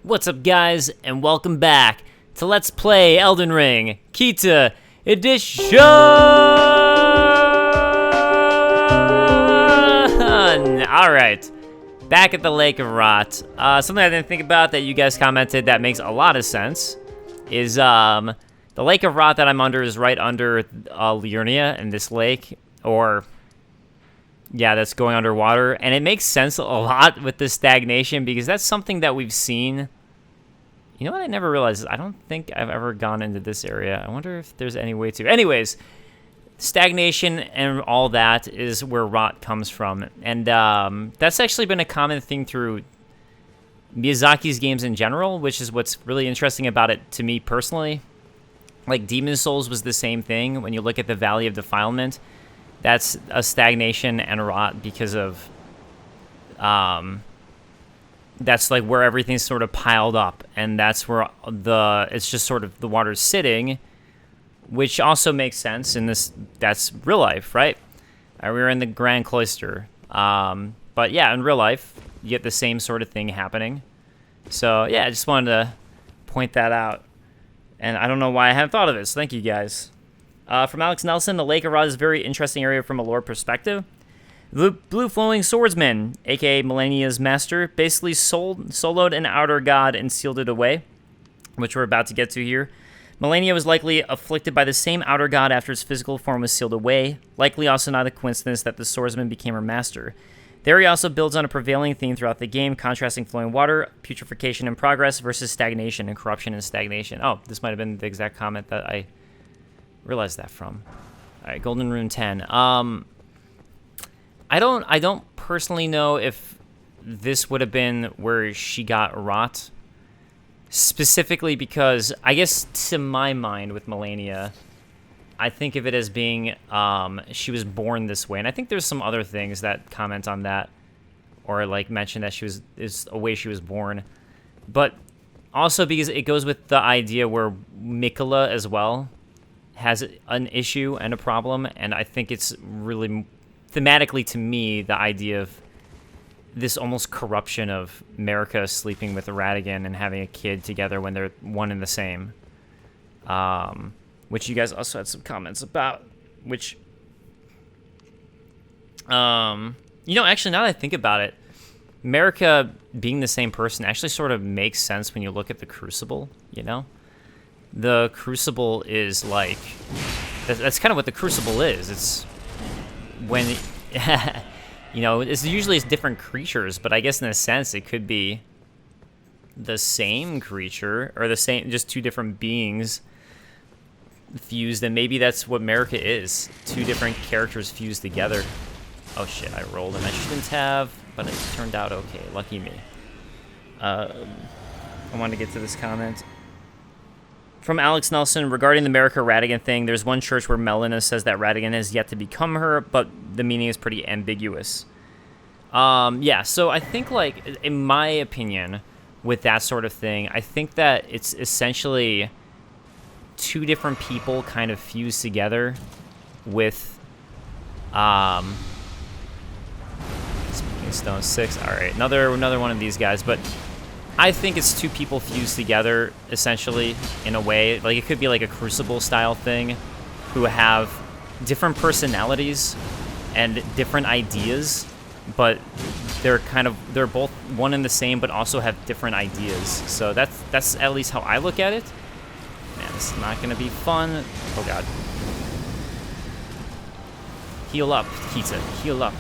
What's up, guys, and welcome back to Let's Play Elden Ring Kita Edition! Alright, back at the Lake of Rot. Something I didn't think about that you guys commented that makes a lot of sense is the Lake of Rot that I'm under is right under Liurnia in this lake, or... yeah, that's going underwater, and it makes sense a lot with the stagnation because that's something that we've seen. You know what I never realized? I don't think I've ever gone into this area. I wonder if there's any way to. Anyways, stagnation and all that is where rot comes from, and that's actually been a common thing through Miyazaki's games in general, which is what's really interesting about it to me personally. Like Demon Souls was the same thing. When you look at the Valley of Defilement, that's a stagnation and rot because of, that's like where everything's sort of piled up, and that's where it's just sort of the water's sitting, which also makes sense in this, that's real life, right? We were in the Grand Cloister, but yeah, in real life, you get the same sort of thing happening. So yeah, I just wanted to point that out, and I don't know why I hadn't thought of it, so thank you guys. From Alex Nelson, the Lake of Rot is a very interesting area from a lore perspective. The Blue Flowing Swordsman, aka Millennia's master, basically soloed an outer god and sealed it away, which we're about to get to here. Millennia was likely afflicted by the same outer god after its physical form was sealed away, likely also not a coincidence that the swordsman became her master. The area also builds on a prevailing theme throughout the game, contrasting flowing water, putrefaction and progress, versus stagnation and corruption and stagnation. Oh, this might have been the exact comment that I realized that from. All right, Golden Rune 10. I don't personally know if this would have been where she got rot, specifically because I guess to my mind with Millennia, I think of it as being she was born this way, and I think there's some other things that comment on that or like mention that is a way she was born, but also because it goes with the idea where Mikola as well has an issue and a problem, and I think it's really thematically to me the idea of this almost corruption of Marika sleeping with Radigan and having a kid together when they're one and the same, which you guys also had some comments about, which actually now that I think about it, Marika being the same person actually sort of makes sense when you look at the Crucible, you know? The Crucible is like, that's kind of what the Crucible is. It's when, it's usually different creatures, but I guess in a sense it could be the same creature, or the same, just two different beings fused, and maybe that's what Marika is. Two different characters fused together. Oh shit, I rolled and I shouldn't have, but it turned out okay. Lucky me. I wanted to get to this comment. From Alex Nelson, regarding the Marika Radigan thing, there's one church where Melina says that Radigan has yet to become her, but the meaning is pretty ambiguous. Yeah, so I think, like, in my opinion, with that sort of thing, I think that it's essentially two different people kind of fused together with, Speaking Stone 6, alright, another one of these guys, but I think it's two people fused together, essentially, in a way. Like, it could be like a Crucible-style thing, who have different personalities and different ideas, but they're both one and the same, but also have different ideas. So that's at least how I look at it. Man, this is not going to be fun. Oh, God. Heal up, Kita. Heal up.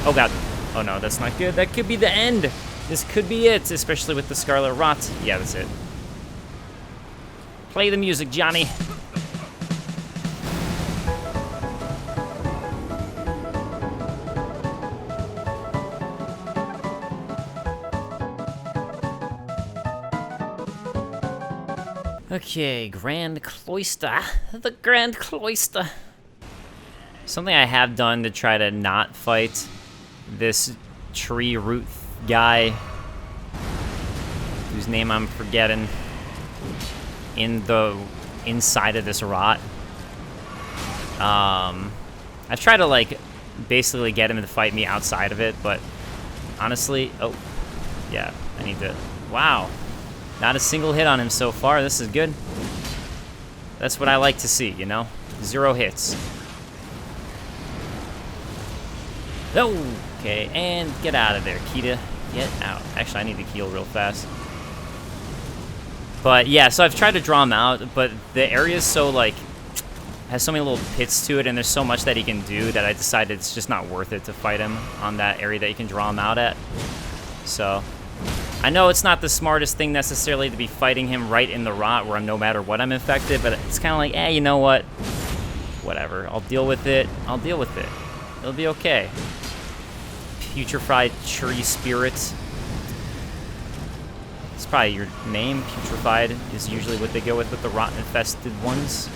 Oh, God. Oh, no, that's not good. That could be the end. This could be it, especially with the Scarlet Rot. Yeah, that's it. Play the music, Johnny. Okay, Grand Cloister. The Grand Cloister. Something I have done to try to not fight this tree root guy whose name I'm forgetting inside of this rot. I've tried to like basically get him to fight me outside of it, but honestly, oh yeah, I need to, wow, Not a single hit on him so far. This is good. That's what I like to see, you know? 0 hits. Oh, okay, and get out of there, Kita. Get out. Actually, I need to heal real fast. But yeah, so I've tried to draw him out, but the area is so, like, has so many little pits to it, and there's so much that he can do that I decided it's just not worth it to fight him on that area that you can draw him out at. So, I know it's not the smartest thing necessarily to be fighting him right in the rot where no matter what I'm infected, but it's kind of like, you know what? Whatever. I'll deal with it. I'll deal with it. It'll be okay. Petrified tree spirit. It's probably your name. Petrified is usually what they go with the rot-infested ones.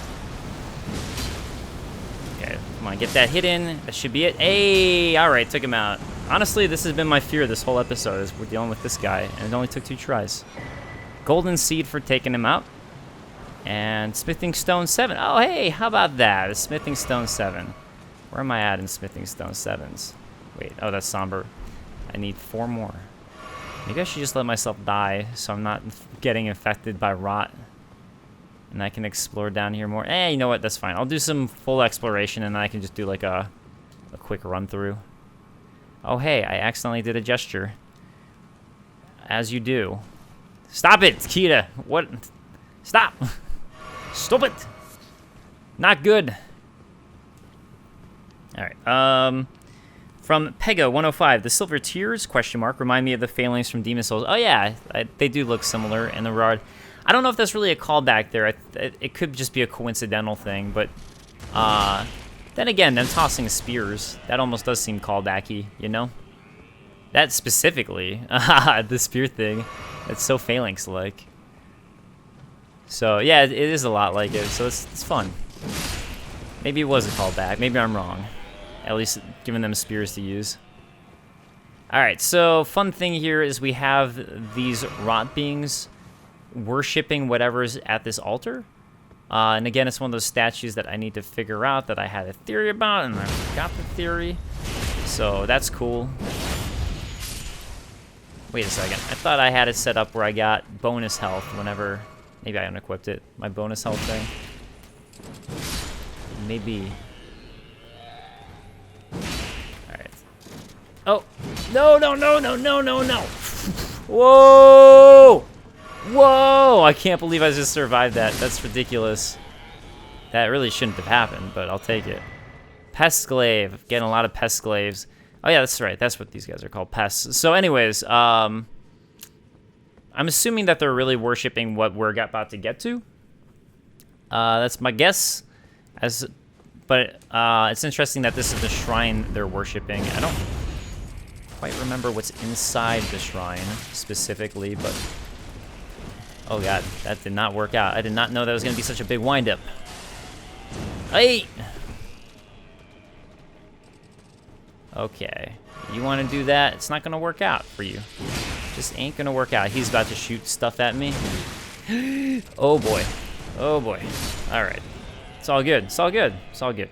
Okay, come on, get that hit in. That should be it. Hey, all right, took him out. Honestly, this has been my fear this whole episode, is we're dealing with this guy, and it only took 2 tries. Golden seed for taking him out. And smithing stone 7. Oh, hey, how about that? A smithing stone 7. Where am I at in smithing stone 7s? Wait, oh, that's somber. I need 4 more. Maybe I should just let myself die so I'm not getting infected by rot. And I can explore down here more. You know what? That's fine. I'll do some full exploration and then I can just do like a quick run through. Oh, hey, I accidentally did a gesture. As you do. Stop it, Kita. What? Stop. Stop it. Not good. All right. From Pega105, the Silver Tears, remind me of the failings from Demon Souls. Oh, yeah, they do look similar in the rod. I don't know if that's really a callback there. It could just be a coincidental thing, but then again, them tossing spears, that almost does seem callbacky, you know? That specifically, the spear thing, it's so Phalanx-like. So, yeah, it is a lot like it, so it's fun. Maybe it was a callback. Maybe I'm wrong. At least giving them spears to use. Alright, so fun thing here is we have these rot beings worshipping whatever's at this altar. And again, it's one of those statues that I need to figure out that I had a theory about, and I got the theory. So that's cool. Wait a second. I thought I had it set up where I got bonus health whenever... Maybe I unequipped it. My bonus health thing. Maybe... Oh, no. Whoa! Whoa! I can't believe I just survived that. That's ridiculous. That really shouldn't have happened, but I'll take it. Pestglaive. Getting a lot of Pestglaives. Oh, yeah, that's right. That's what these guys are called, pests. So anyways, I'm assuming that they're really worshipping what we're about to get to. That's my guess. But it's interesting that this is the shrine they're worshipping. I don't quite remember what's inside the shrine specifically, but oh god, that did not work out. I did not know that was going to be such a big windup. Hey! Okay, you want to do that? It's not going to work out for you. Just ain't going to work out. He's about to shoot stuff at me. Oh boy. Oh boy. All right. It's all good. It's all good. It's all good.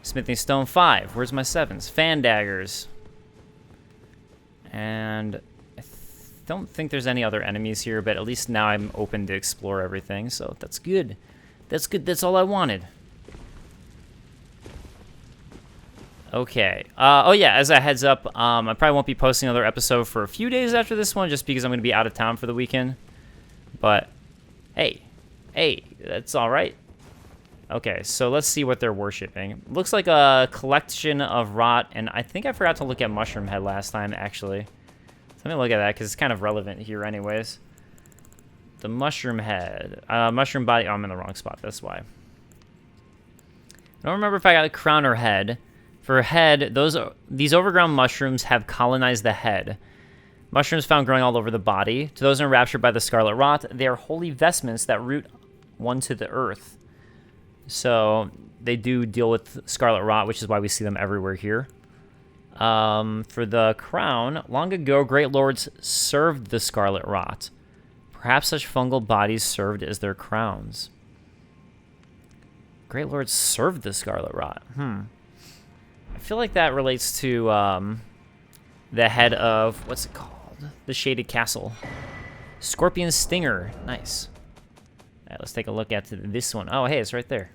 Smithing Stone 5. Where's my 7s? Fan daggers. And I don't think there's any other enemies here, but at least now I'm open to explore everything, so that's good. That's good. That's all I wanted. Okay. Oh, yeah, as a heads up, I probably won't be posting another episode for a few days after this one, just because I'm going to be out of town for the weekend. But, hey, that's all right. Okay, so let's see what they're worshipping. Looks like a collection of rot, and I think I forgot to look at Mushroom Head last time, actually. So let me look at that, because it's kind of relevant here anyways. The Mushroom Head. Mushroom Body. Oh, I'm in the wrong spot, that's why. I don't remember if I got a crown or head. For head, these overground mushrooms have colonized the head. Mushrooms found growing all over the body. To those enraptured by the scarlet rot, they are holy vestments that root one to the earth. So they do deal with scarlet rot, which is why we see them everywhere here. For the crown, long ago, great lords served the scarlet rot. Perhaps such fungal bodies served as their crowns. Great lords served the scarlet rot. I feel like that relates to the head of, what's it called? The Shaded Castle. Scorpion Stinger. Nice. All right, let's take a look at this one. Oh, hey, it's right there.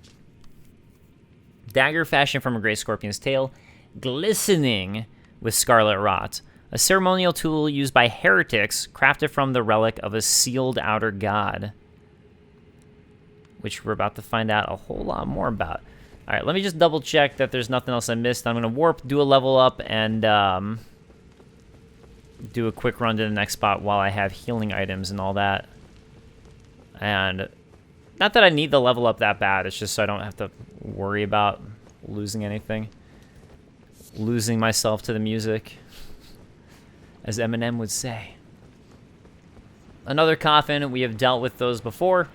Dagger fashioned from a gray scorpion's tail, glistening with scarlet rot. A ceremonial tool used by heretics, crafted from the relic of a sealed outer god. Which we're about to find out a whole lot more about. All right, let me just double check that there's nothing else I missed. I'm going to warp, do a level up, and do a quick run to the next spot while I have healing items and all that. And not that I need the level up that bad, it's just so I don't have to worry about losing anything. Losing myself to the music, as Eminem would say. Another coffin, we have dealt with those before.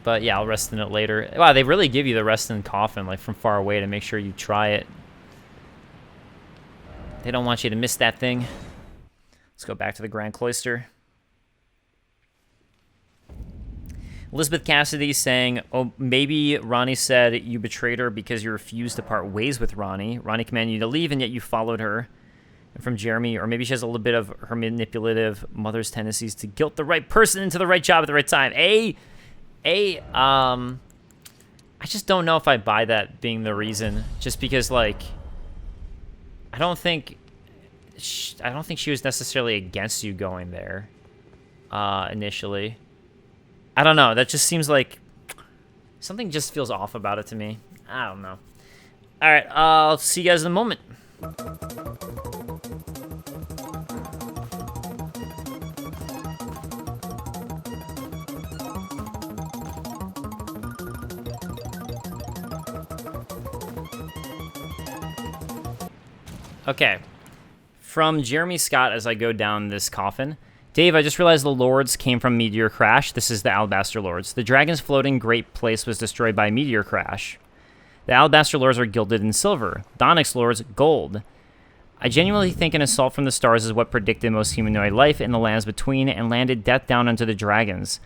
But yeah, I'll rest in it later. Wow, they really give you the rest in coffin, like from far away, to make sure you try it. They don't want you to miss that thing. Let's go back to the Grand Cloister. Elizabeth Cassidy saying, oh, maybe Ranni said you betrayed her because you refused to part ways with Ranni. Ranni commanded you to leave, and yet you followed her. And from Jeremy, or maybe she has a little bit of her manipulative mother's tendencies to guilt the right person into the right job at the right time. I just don't know if I buy that being the reason. Just because, like, I don't think she was necessarily against you going there initially. I don't know. That just seems like something just feels off about it to me. I don't know. All right, I'll see you guys in a moment. Okay, from Jeremy Scott as I go down this coffin. Dave, I just realized the Lords came from Meteor Crash. This is the Alabaster Lords. The dragon's floating great place was destroyed by Meteor Crash. The Alabaster Lords are gilded in silver. The Onyx Lords, gold. I genuinely think an assault from the stars is what predicted most humanoid life in the lands between and landed death down onto the dragons.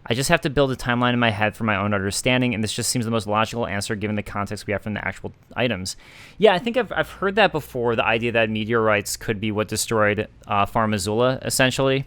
I just have to build a timeline in my head for my own understanding, and this just seems the most logical answer given the context we have from the actual items. Yeah, I think I've heard that before, the idea that meteorites could be what destroyed Farm Azula, essentially.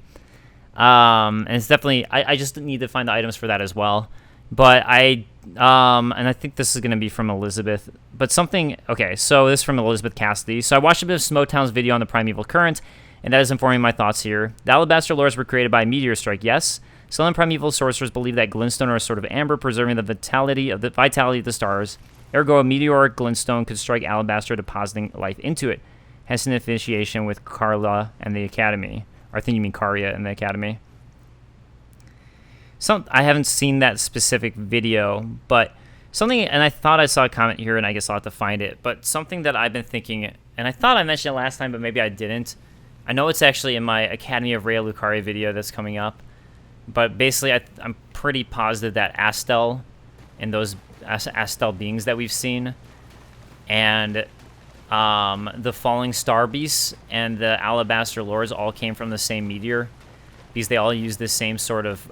And it's definitely, I just need to find the items for that as well. But and I think this is going to be from Elizabeth. But something, okay, so this is from Elizabeth Cassidy. So I watched a bit of Smotown's video on the Primeval Current, and that is informing my thoughts here. The Alabaster Lords were created by a meteor strike, yes. Some primeval sorcerers believe that glintstone are a sort of amber, preserving the vitality of the stars. Ergo, a meteoric glintstone could strike alabaster, depositing life into it. Hence an initiation with Carla and the Academy. Or I think you mean Karya and the Academy. I haven't seen that specific video, but something, and I thought I saw a comment here, and I guess I'll have to find it, but something that I've been thinking, and I thought I mentioned it last time, but maybe I didn't. I know it's actually in my Academy of Rhea Lucaria video that's coming up. But basically, I'm pretty positive that Astel and those Astel beings that we've seen, and the Falling Star Beasts and the Alabaster Lords all came from the same meteor, because they all use the same sort of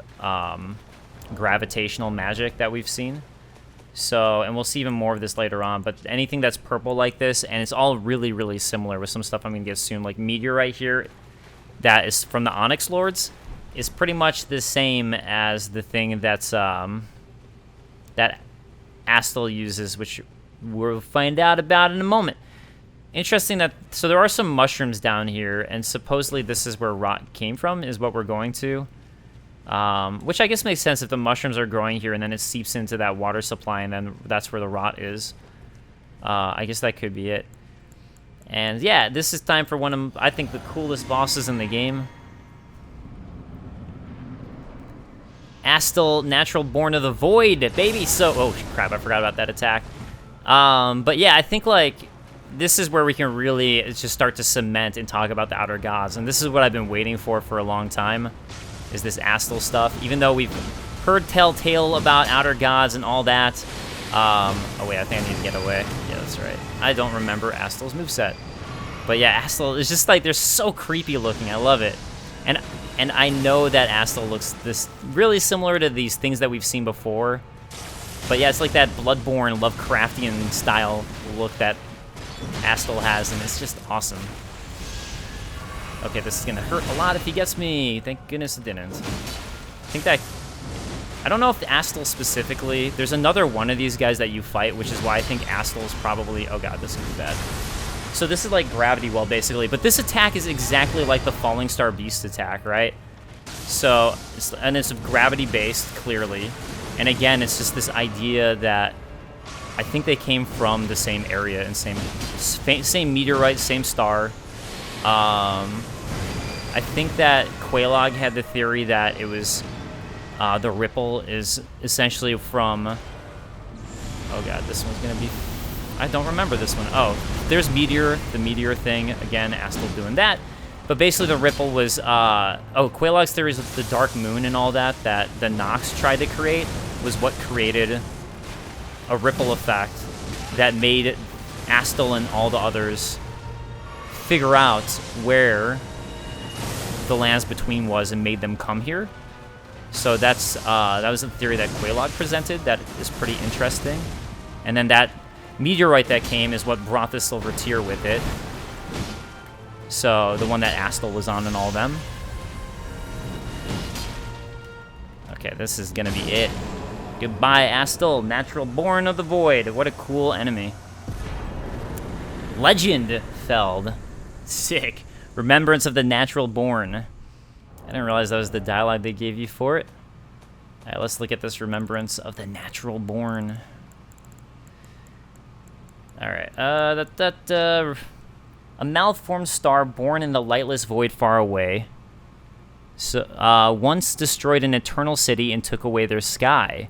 gravitational magic that we've seen. So, and we'll see even more of this later on, but anything that's purple like this, and it's all really, really similar with some stuff I'm going to get soon, like meteor right here, that is from the Onyx Lords, is pretty much the same as the thing that's that Astel uses, which we'll find out about in a moment. Interesting that, so there are some mushrooms down here, and supposedly this is where rot came from, is what we're going to. Which I guess makes sense if the mushrooms are growing here and then it seeps into that water supply and then that's where the rot is. I guess that could be it. And yeah, this is time for one of, I think, the coolest bosses in the game. Astel, natural born of the void, baby. So, oh crap, I forgot about that attack. But yeah, I think like this is where we can really just start to cement and talk about the outer gods, and this is what I've been waiting for a long time, is this Astel stuff. Even though we've heard telltale about outer gods and all that. Oh wait, I think I need to get away. Yeah, that's right. I don't remember Astel's moveset. But yeah, Astel is just like, they're so creepy looking. I love it. And I know that Astel looks this really similar to these things that we've seen before. But yeah, it's like that Bloodborne, Lovecraftian style look that Astel has, and it's just awesome. Okay, this is gonna hurt a lot if he gets me. Thank goodness it didn't. I don't know if Astel specifically, there's another one of these guys that you fight, which is why I think Astel is probably, oh god, this is bad. So this is like Gravity Well, basically, but this attack is exactly like the Falling Star Beast attack, right? So, it's gravity-based, clearly. And again, it's just this idea that I think they came from the same area and same meteorite, same star. I think that Quelaag had the theory that it was the ripple is essentially from. Oh god, this one's gonna be. I don't remember this one. Oh, there's Meteor, the Meteor thing again. Astel doing that, but basically the ripple was. Quelaag's theories of the Dark Moon and all that the Nox tried to create was what created a ripple effect that made Astel and all the others figure out where the lands between was and made them come here. So that was a theory that Quelaag presented that is pretty interesting. And then that meteorite that came is what brought the Silver Tear with it. So the one that Astel was on and all them. Okay, this is gonna be it. Goodbye, Astel, natural born of the void. What a cool enemy. Legend Feld. Sick. Remembrance of the natural born. I didn't realize that was the dialogue they gave you for it. All right, let's look at this Remembrance of the Natural Born. All right. A malformed star born in the lightless void far away. So, once destroyed an eternal city and took away their sky.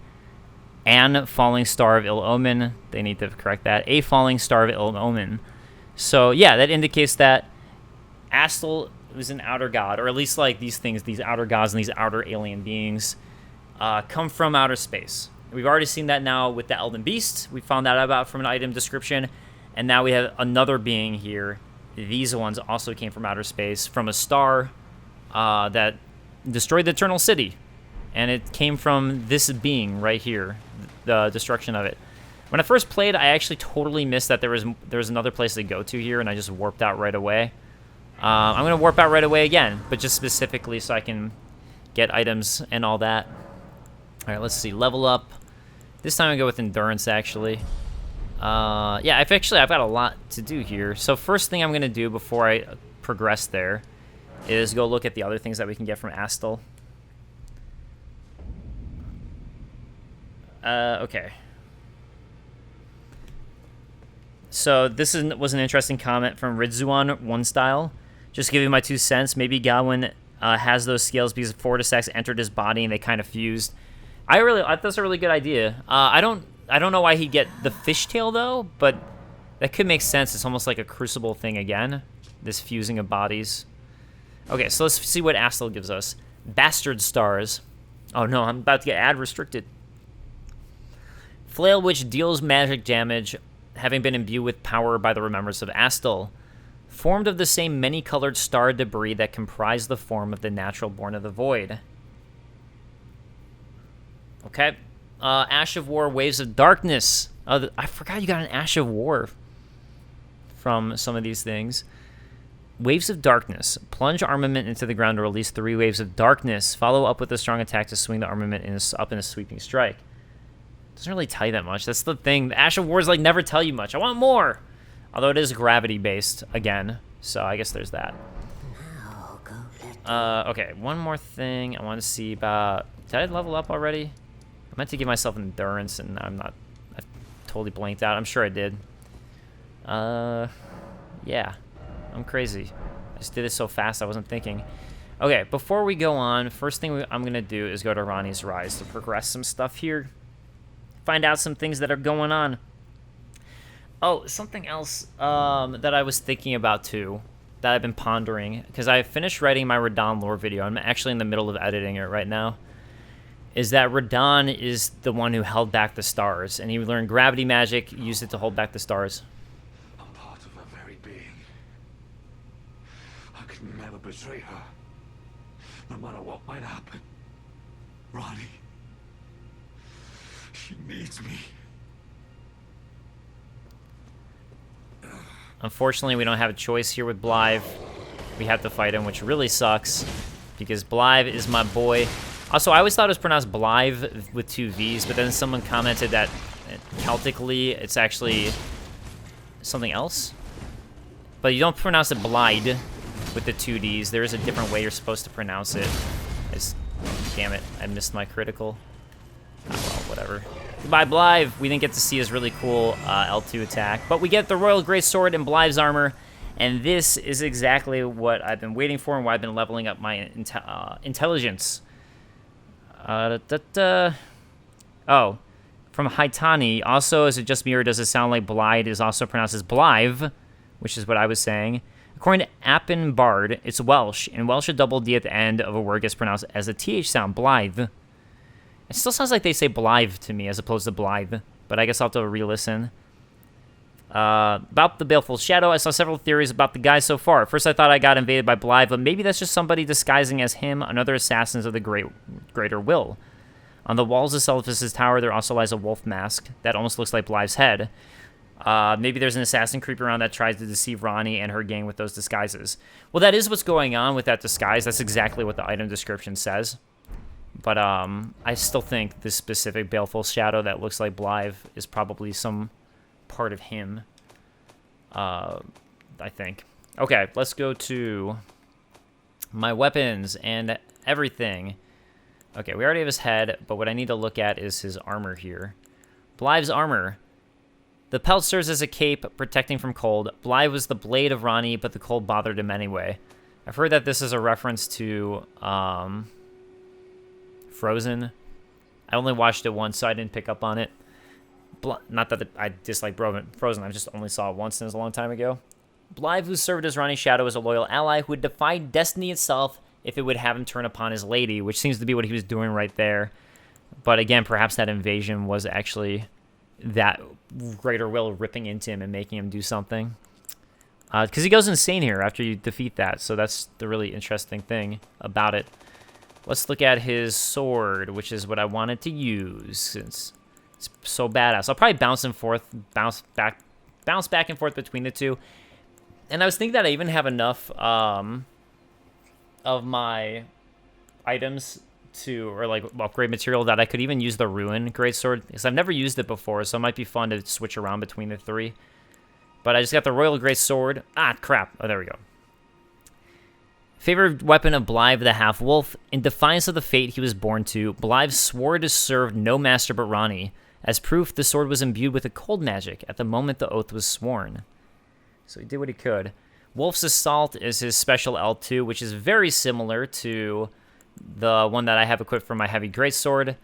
An falling star of ill omen. They need to correct that. A falling star of ill omen. So, yeah, that indicates that Astel was an outer god, or at least like these things, these outer gods and these outer alien beings come from outer space. We've already seen that now with the Elden Beast. We found that out from an item description, and now we have another being here. These ones also came from outer space, from a star that destroyed the Eternal City, and it came from this being right here, the destruction of it. When I first played, I actually totally missed that there was another place to go to here, and I just warped out right away. I'm going to warp out right away again, but just specifically so I can get items and all that. All right, let's see. Level up. This time I go with Endurance, actually. Yeah, I've got a lot to do here. So first thing I'm going to do before I progress there is go look at the other things that we can get from Astel. Okay. So this was an interesting comment from Ridzuan One Style. Just give you my 2 cents. Maybe Gawain has those scales because Fortissax entered his body and they kind of fused. I thought that's a really good idea. I don't know why he'd get the fishtail though, but that could make sense. It's almost like a crucible thing again. This fusing of bodies. Okay, so let's see what Astel gives us. Bastard Stars. Oh no, I'm about to get ad restricted. Flail which deals magic damage, having been imbued with power by the remembrance of Astel. Formed of the same many-colored star debris that comprise the form of the natural born of the void. Okay. Ash of War, Waves of Darkness. I forgot you got an Ash of War from some of these things. Waves of Darkness. Plunge armament into the ground to release 3 waves of darkness. Follow up with a strong attack to swing the armament up in a sweeping strike. Doesn't really tell you that much. That's the thing. The Ash of War is like never tell you much. I want more. Although it is gravity-based, again. So I guess there's that. Okay, one more thing I want to see about... Did I level up already? I meant to give myself Endurance, and I totally blanked out. I'm sure I did. Yeah. I'm crazy. I just did it so fast I wasn't thinking. Okay, before we go on, first thing I'm going to do is go to Ranni's Rise to progress some stuff here. Find out some things that are going on. Oh, something else that I was thinking about, too, that I've been pondering, because I finished writing my Radahn lore video. I'm actually in the middle of editing it right now, is that Radahn is the one who held back the stars, and he learned gravity magic, used it to hold back the stars. I'm part of her very being. I could never betray her, no matter what might happen. Ranni, she needs me. Unfortunately, we don't have a choice here with Blythe. we have to fight him, which really sucks because Blythe is my boy. Also, I always thought it was pronounced Blythe with 2 V's, but then someone commented that Celtically it's actually something else. But you don't pronounce it Blythe with the 2 D's. There is a different way you're supposed to pronounce it. Damn it, I missed my critical. Oh, well, whatever. Goodbye, Blythe. We didn't get to see his really cool L2 attack, but we get the Royal Greatsword and Blythe's armor, and this is exactly what I've been waiting for and why I've been leveling up my intelligence. Oh, from Haitani. Also, is it just me or does it sound like Blythe is also pronounced as Blythe, which is what I was saying. According to Appin Bard, it's Welsh, and Welsh a double D at the end of a word gets pronounced as a TH sound, Blythe. It still sounds like they say Blythe to me as opposed to Blythe, but I guess I'll have to re-listen. About the Baleful Shadow, I saw several theories about the guy so far. At first I thought I got invaded by Blythe, but maybe that's just somebody disguising as him and other assassins of the Greater Will. On the walls of Celephus' tower, there also lies a wolf mask that almost looks like Blythe's head. Maybe there's an assassin creeping around that tries to deceive Ranni and her gang with those disguises. Well, that is what's going on with that disguise. That's exactly what the item description says. But I still think this specific Baleful Shadow that looks like Blythe is probably some part of him. I think. Okay, let's go to my weapons and everything. Okay, we already have his head, but what I need to look at is his armor here. Blythe's armor. The pelt serves as a cape, protecting from cold. Blythe was the blade of Ranni, but the cold bothered him anyway. I've heard that this is a reference to Frozen. I only watched it once, so I didn't pick up on it. Not that I dislike Frozen, I just only saw it once and it was a long time ago. Blythe, who served as Ranni's shadow, was a loyal ally who would defy destiny itself if it would have him turn upon his lady, which seems to be what he was doing right there. But again, perhaps that invasion was actually that Greater Will ripping into him and making him do something. Because he goes insane here after you defeat that, so that's the really interesting thing about it. Let's look at his sword, which is what I wanted to use, since it's so badass. I'll probably bounce back and forth between the two. And I was thinking that I even have enough of my items to, or like upgrade material, that I could even use the Ruin Greatsword, because I've never used it before, so it might be fun to switch around between the 3. But I just got the Royal Greatsword. Ah, crap. Oh, there we go. Favorite weapon of Blythe the Half-Wolf. In defiance of the fate he was born to, Blythe swore to serve no master but Ranni. As proof, the sword was imbued with a cold magic at the moment the oath was sworn. So he did what he could. Wolf's Assault is his special L2, which is very similar to the one that I have equipped for my Heavy Greatsword.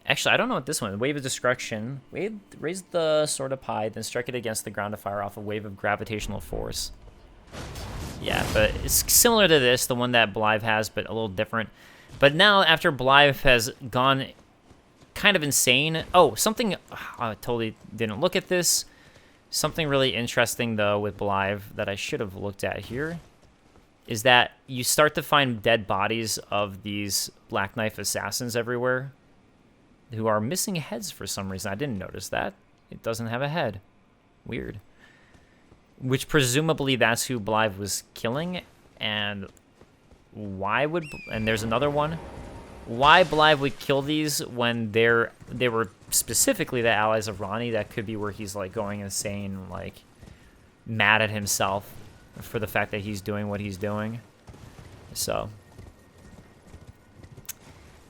Actually, I don't know what this one is. Wave of Destruction. Raise the sword up high, then strike it against the ground to fire off a wave of gravitational force. Yeah, but it's similar to this, the one that Blythe has, but a little different. But now, after Blythe has gone kind of insane... Oh, something... I totally didn't look at this. Something really interesting, though, with Blythe that I should have looked at here is that you start to find dead bodies of these Black Knife assassins everywhere who are missing heads for some reason. I didn't notice that. It doesn't have a head. Weird. Which presumably that's who Blythe was killing, and why would... And there's another one. Why Blythe would kill these when they were specifically the allies of Ranni? That could be where he's like going insane, like mad at himself for the fact that he's doing what he's doing. So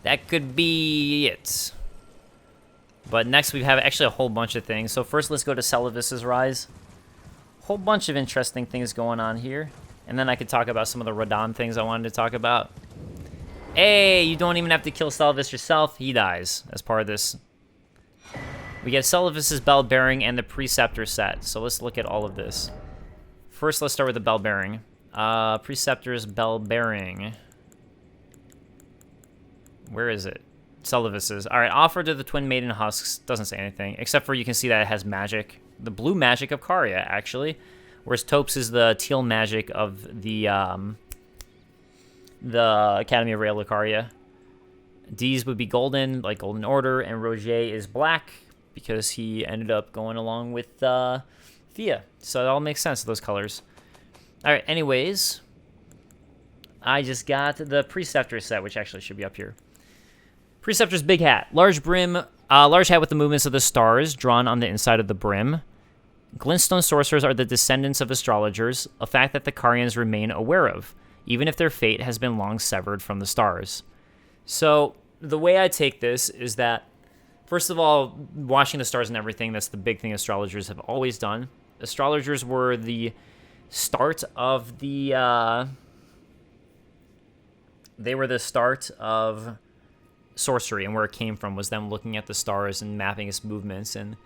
that could be it. But next we have actually a whole bunch of things. So first let's go to Celephus' Rise. Whole bunch of interesting things going on here. And then I could talk about some of the Radon things I wanted to talk about. Hey, you don't even have to kill Celephus yourself. He dies as part of this. We get Celephus' Bell Bearing and the Preceptor set. So let's look at all of this. First, let's start with the Bell Bearing. Preceptor's Bell Bearing. Where is it? Celephus's. All right, offered to the Twin Maiden Husks. Doesn't say anything, except for you can see that it has magic. The blue magic of Karya, actually. Whereas Topes is the teal magic of the Academy of Rail Lucaria. D's would be golden, like Golden Order, and Roger is black because he ended up going along with Thea. So it all makes sense, those colors. All right, anyways, I just got the Preceptor set, which actually should be up here. Preceptor's big hat. Large brim, large hat with the movements of the stars drawn on the inside of the brim. Glintstone sorcerers are the descendants of astrologers, a fact that the Carians remain aware of, even if their fate has been long severed from the stars. So, the way I take this is that, first of all, watching the stars and everything, that's the big thing astrologers have always done. Astrologers were the start of the, they were the start of sorcery, and where it came from was them looking at the stars and mapping its movements, and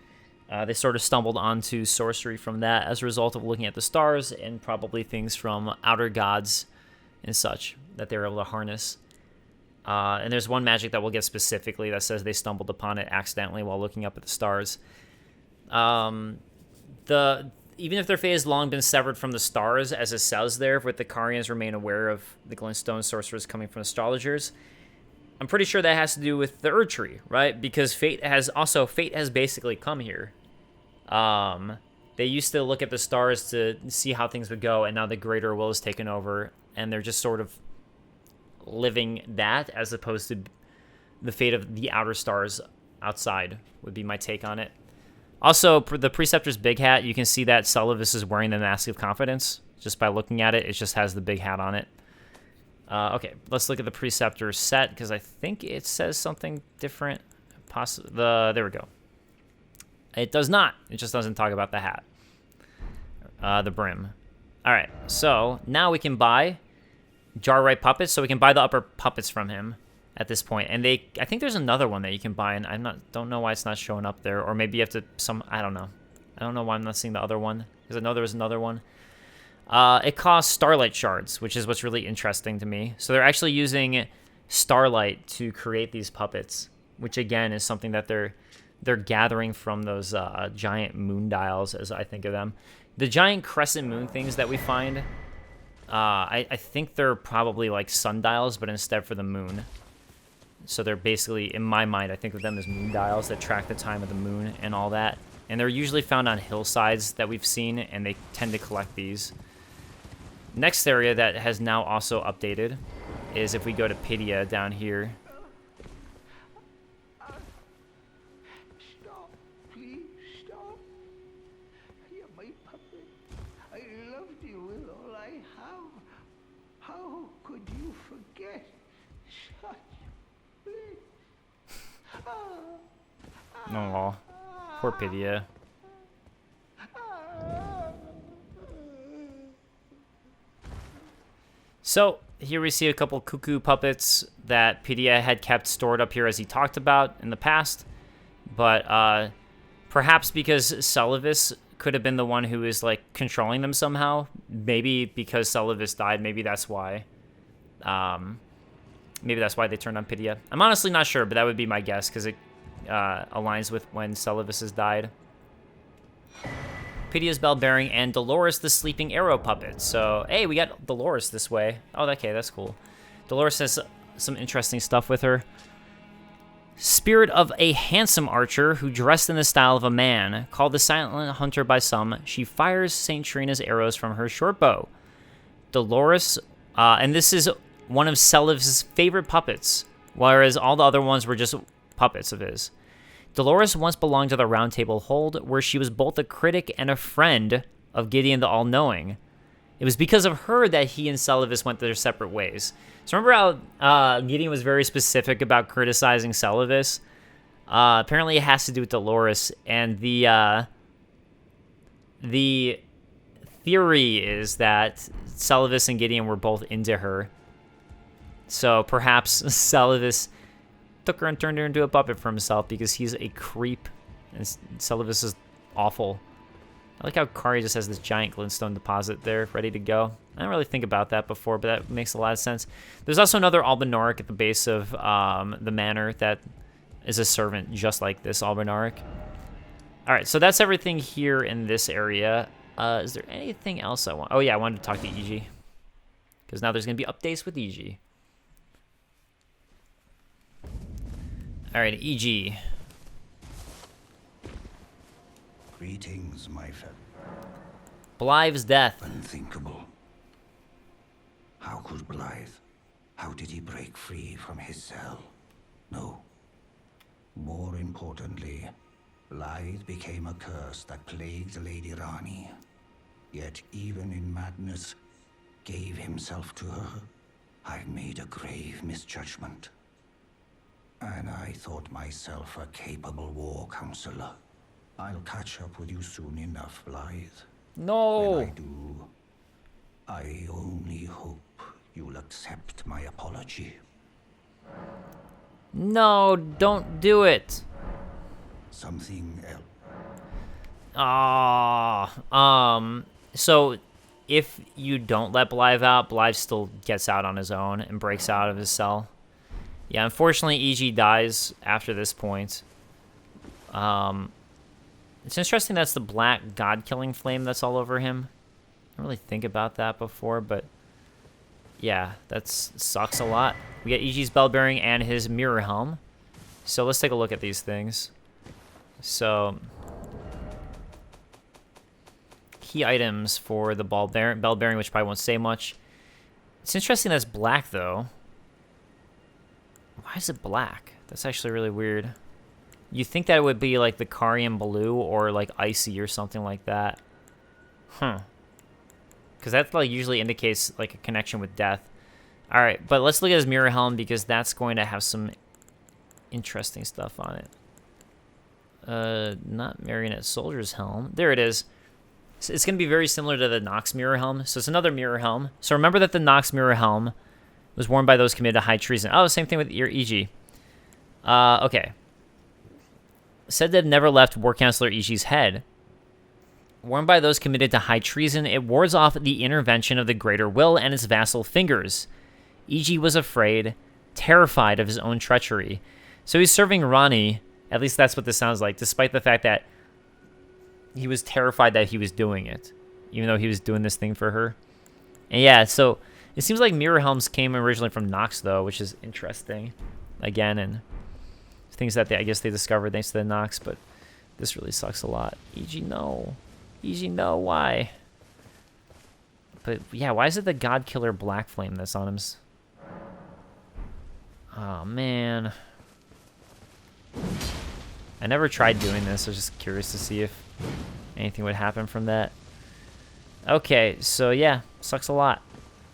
they sort of stumbled onto sorcery from that as a result of looking at the stars and probably things from outer gods and such that they were able to harness. And there's one magic that we'll get specifically that says they stumbled upon it accidentally while looking up at the stars. Even if their fate has long been severed from the stars, as it says there, with the Carians remain aware of the glintstone sorcerers coming from astrologers, I'm pretty sure that has to do with the Erd Tree, right? Because fate has basically come here. They used to look at the stars to see how things would go, and now the greater will has taken over, and they're just sort of living that as opposed to the fate of the outer stars outside would be my take on it. Also, the Preceptor's big hat, you can see that Celavis is wearing the Mask of Confidence. Just by looking at it, it just has the big hat on it. Okay, let's look at the Preceptor set, because I think it says something different. There we go. It does not. It just doesn't talk about the hat. The brim. All right, so now we can buy Jarrite puppets, so we can buy the upper puppets from him at this point. And I think there's another one that you can buy, and don't know why it's not showing up there, or maybe you have to I don't know. I don't know why I'm not seeing the other one, because I know there was another one. It costs Starlight Shards, which is what's really interesting to me. So they're actually using Starlight to create these puppets, which again is something that they're gathering from those giant moon dials, as I think of them. The giant crescent moon things that we find, I think they're probably like sundials, but instead for the moon. So they're basically, in my mind, I think of them as moon dials that track the time of the moon and all that. And they're usually found on hillsides that we've seen, and they tend to collect these. Next area that has now also updated is if we go to Pidia down here. Stop, please stop. You're my puppet. I loved you with all I have. How could you forget such bliss? Aw, poor Pidia. So, here we see a couple cuckoo puppets that Pidia had kept stored up here as he talked about in the past. But perhaps because Celavis could have been the one who is like controlling them somehow. Maybe because Celavis died, maybe that's why. Maybe that's why they turned on Pidia. I'm honestly not sure, but that would be my guess because it aligns with when Celavis has died. Pidia's bell bearing, and Dolores the sleeping arrow puppet. So, hey, we got Dolores this way. Oh, okay, that's cool. Dolores has some interesting stuff with her. Spirit of a handsome archer who dressed in the style of a man, called the Silent Hunter by some, she fires St. Trina's arrows from her short bow. Dolores, and this is one of Celavis's favorite puppets, whereas all the other ones were just puppets of his. Dolores once belonged to the Round Table Hold, where she was both a critic and a friend of Gideon the All-Knowing. It was because of her that he and Celavis went their separate ways. So remember how Gideon was very specific about criticizing Celavis? Apparently it has to do with Dolores, and the theory is that Celavis and Gideon were both into her. So perhaps Celavis took her and turned her into a puppet for himself because he's a creep, and Celavis is awful. I like how Kari just has this giant glintstone deposit there ready to go. I didn't really think about that before, but that makes a lot of sense. There's also another Albinauric at the base of the manor that is a servant just like this Albinauric. All right, so that's everything here in this area. Is there anything else I want? Oh, yeah, I wanted to talk to EG, because now there's going to be updates with EG. All right, EG. Greetings, my friend. Blythe's death. Unthinkable. How could Blythe? How did he break free from his cell? No. More importantly, Blythe became a curse that plagued Lady Ranni. Yet even in madness, gave himself to her. I've made a grave misjudgment. And I thought myself a capable war counselor. I'll catch up with you soon enough, Blythe. No. When I do, I only hope you'll accept my apology. No, don't do it. Something else. So if you don't let Blythe out, Blythe still gets out on his own and breaks out of his cell. Yeah, unfortunately, EG dies after this point. It's interesting that's the black god-killing flame that's all over him. I didn't really think about that before, but yeah, that sucks a lot. We got EG's bell bearing and his mirror helm. So let's take a look at these things. So key items for the bell bearing, which probably won't say much. It's interesting that's black, though. Why is it black? That's actually really weird. You think that it would be like the Carian blue or like icy or something like that. Huh. Because that like usually indicates like a connection with death. All right, but let's look at his mirror helm because that's going to have some interesting stuff on it. Not Marionette Soldier's helm. There it is. So it's going to be very similar to the Nox mirror helm. So it's another mirror helm. So remember that the Nox mirror helm was worn by those committed to high treason. Oh, same thing with your EG. Okay. Said that it never left War Counselor EG's head. Worn by those committed to high treason, it wards off the intervention of the Greater Will and its vassal fingers. EG was afraid, terrified of his own treachery. So he's serving Ranni, at least that's what this sounds like, despite the fact that he was terrified that he was doing it, even though he was doing this thing for her. And yeah, so it seems like mirror helms came originally from Nox, though, which is interesting. Again, and things that I guess they discovered thanks to the Nox, but this really sucks a lot. EG, no. EG, no, why? But yeah, why is it the God Killer Black Flame that's on him? Oh, man. I never tried doing this. I was just curious to see if anything would happen from that. Okay, so yeah, sucks a lot.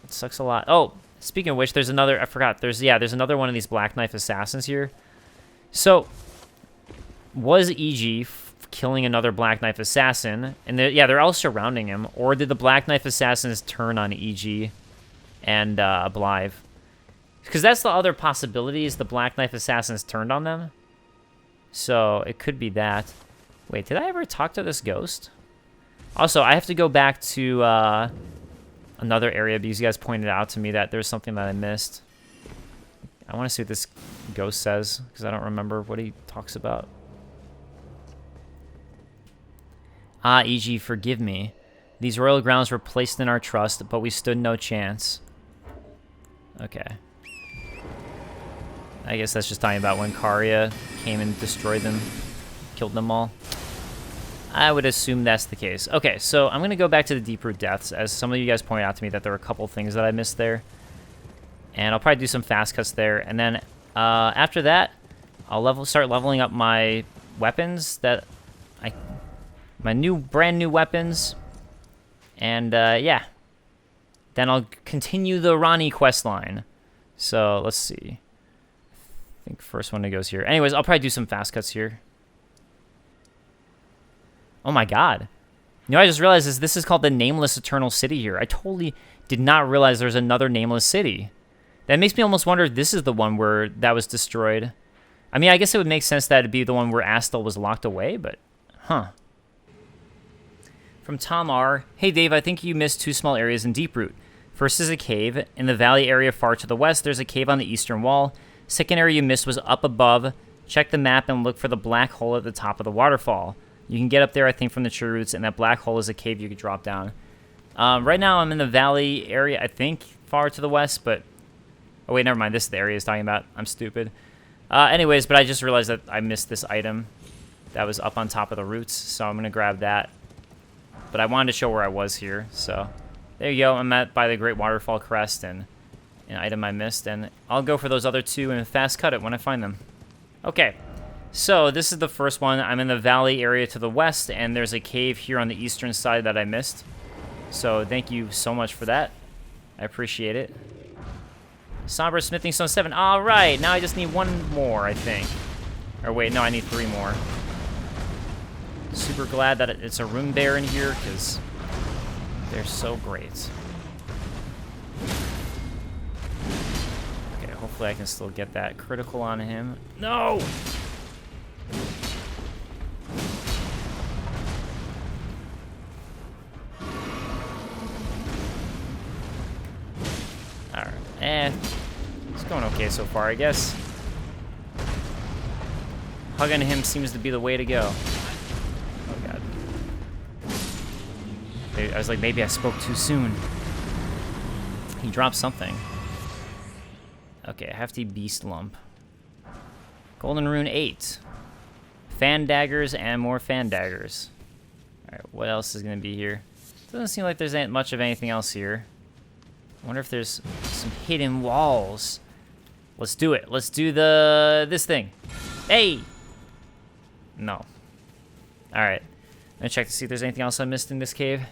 It sucks a lot. Oh, speaking of which, there's another, I forgot. There's another one of these Black Knife Assassins here. So, was EG killing another Black Knife Assassin? And they're all surrounding him. Or did the Black Knife Assassins turn on EG and Blythe? Because that's the other possibility, is the Black Knife Assassins turned on them. So, it could be that. Wait, did I ever talk to this ghost? Also, I have to go back to another area because you guys pointed out to me that there's something that I missed. I want to see what this ghost says, because I don't remember what he talks about. Ah, EG, forgive me. These royal grounds were placed in our trust, but we stood no chance. Okay. I guess that's just talking about when Karya came and destroyed them, killed them all. I would assume that's the case. Okay, so I'm going to go back to the Deep-Root Deaths, as some of you guys pointed out to me that there were a couple things that I missed there. And I'll probably do some fast cuts there. And then after that, I'll start leveling up my weapons my brand new weapons. And yeah, then I'll continue the Ranni questline. So let's see. I think first one that goes here. Anyways, I'll probably do some fast cuts here. Oh my god. You know, I just realized this is called the Nameless Eternal City here. I totally did not realize there's another Nameless City. That makes me almost wonder if this is the one where that was destroyed. I mean, I guess it would make sense that it'd be the one where Astel was locked away, but huh. From Tom R. Hey Dave, I think you missed two small areas in Deep-Root. First is a cave. In the valley area far to the west, there's a cave on the eastern wall. Second area you missed was up above. Check the map and look for the black hole at the top of the waterfall. You can get up there, I think, from the tree roots, and that black hole is a cave you could drop down. Right now I'm in the valley area, I think, far to the west, but... Oh, wait, never mind. This is the area he's talking about. I'm stupid. Anyways, but I just realized that I missed this item that was up on top of the roots, so I'm going to grab that. But I wanted to show where I was here, so There you go. I'm by the Great Waterfall Crest and an item I missed. And I'll go for those other two and fast cut it when I find them. Okay. So this is the first one. I'm in the valley area to the west, and there's a cave here on the eastern side that I missed. So thank you so much for that. I appreciate it. Somber Smithing Stone 7. All right, now I just need one more, I think. Or wait, no, I need 3 more. Super glad that it's a rune bear in here, because they're so great. Okay, hopefully I can still get that critical on him. No! Alright, it's going okay so far, I guess. Hugging him seems to be the way to go. Oh god. I was like, maybe I spoke too soon. He dropped something. Okay, a hefty beast lump. Golden rune 8. Fan daggers and more fan daggers. Alright, what else is going to be here? Doesn't seem like there's much of anything else here. I wonder if there's some hidden walls. Let's do it. Let's do this thing. Hey! No. Alright. I'm gonna check to see if there's anything else I missed in this cave.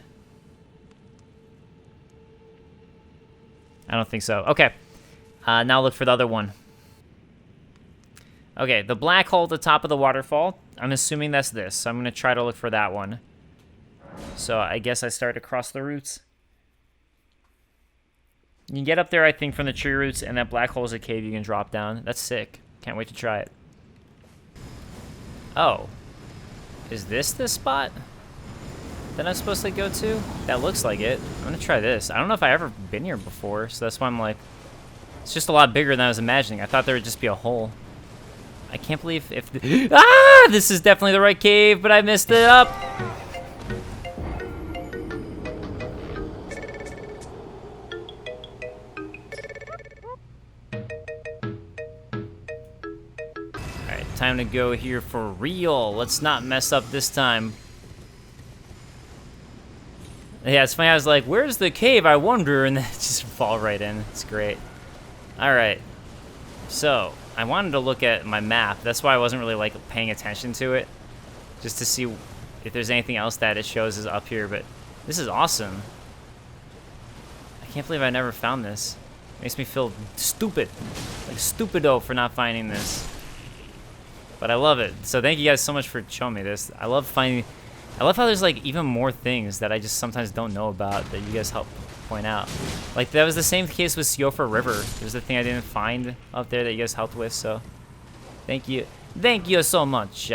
I don't think so. Okay. Now look for the other one. Okay, the black hole at the top of the waterfall. I'm assuming that's this. So I'm gonna try to look for that one. So I guess I start across the roots. You can get up there, I think, from the tree roots, and that black hole is a cave you can drop down. That's sick. Can't wait to try it. Oh. Is this the spot that I'm supposed to go to? That looks like it. I'm gonna try this. I don't know if I've ever been here before, so that's why I'm like... It's just a lot bigger than I was imagining. I thought there would just be a hole. I can't believe if... Ah! This is definitely the right cave, but I messed it up! Time to go here for real. Let's not mess up this time. Yeah, it's funny. I was like, where's the cave? I wonder. And then just fall right in. It's great. All right. So I wanted to look at my map. That's why I wasn't really like paying attention to it. Just to see if there's anything else that it shows is up here. But this is awesome. I can't believe I never found this. Makes me feel stupid. Like stupido for not finding this. But I love it. So thank you guys so much for showing me this. I love how there's like even more things that I just sometimes don't know about that you guys help point out. Like that was the same case with Siofa River. There's the thing I didn't find up there that you guys helped with. So thank you. Thank you so much.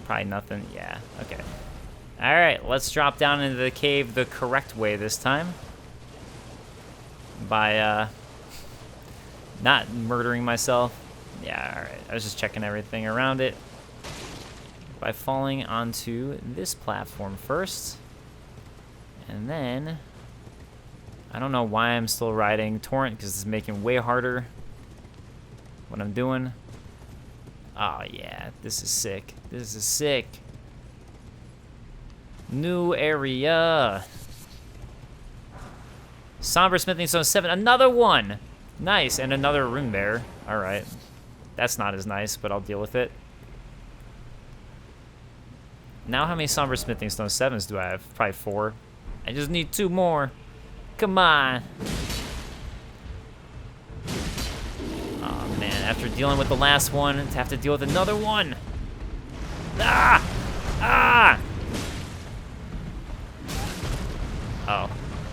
Probably nothing. Yeah. Okay. All right. Let's drop down into the cave the correct way this time. By not murdering myself. Yeah, alright. I was just checking everything around it. By falling onto this platform first. And then... I don't know why I'm still riding Torrent, because it's making way harder what I'm doing. Oh yeah, this is sick. This is sick. New area. Somber Smithing Stone 7. Another one! Nice, and another rune bear. Alright. That's not as nice, but I'll deal with it. Now how many Somber Smithing Stone 7s do I have? Probably 4. I just need 2 more. Come on. Oh man, after dealing with the last one, to have to deal with another one. Ah! Ah! Oh.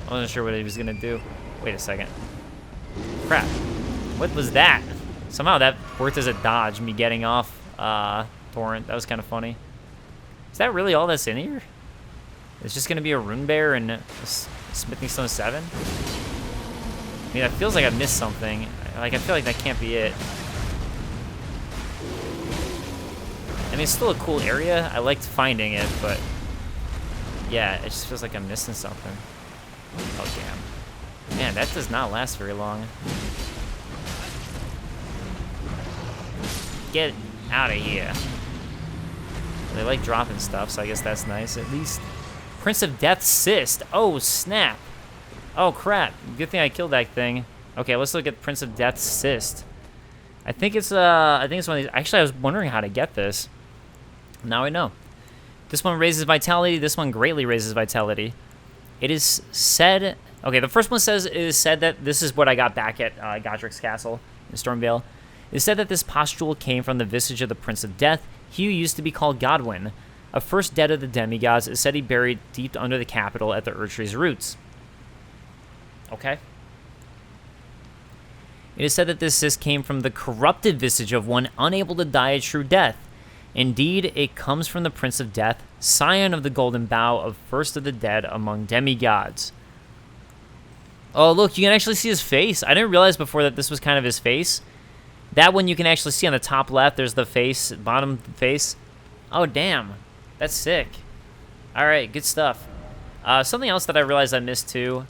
I wasn't sure what he was gonna do. Wait a second. Crap. What was that? Somehow that worked as a dodge, me getting off Torrent. That was kind of funny. Is that really all that's in here? It's just going to be a rune bear and a Smithing Stone 7? I mean, that feels like I missed something. Like, I feel like that can't be it. I mean, it's still a cool area. I liked finding it, but... Yeah, it just feels like I'm missing something. Oh, damn. Man, that does not last very long. Get out of here. They like dropping stuff, so I guess that's nice. At least Prince of Death's cyst. Oh, snap. Oh, crap. Good thing I killed that thing. Okay, let's look at Prince of Death's cyst. I think it's one of these. Actually, I was wondering how to get this. Now I know. This one raises vitality. This one greatly raises vitality. It is said... Okay, the first one is said that this is what I got back at Godric's Castle in Stormvale. It is said that this pustule came from the visage of the Prince of Death, he who used to be called Godwyn. A first dead of the demigods is said he buried deep under the capital at the Erdtree's roots. Okay. It is said that this cyst came from the corrupted visage of one unable to die a true death. Indeed, it comes from the Prince of Death, scion of the Golden Bough of first of the dead among demigods. Oh, look, you can actually see his face. I didn't realize before that this was kind of his face. That one you can actually see on the top left. There's the face, bottom face. Oh, damn. That's sick. All right, good stuff. Something else that I realized I missed, too,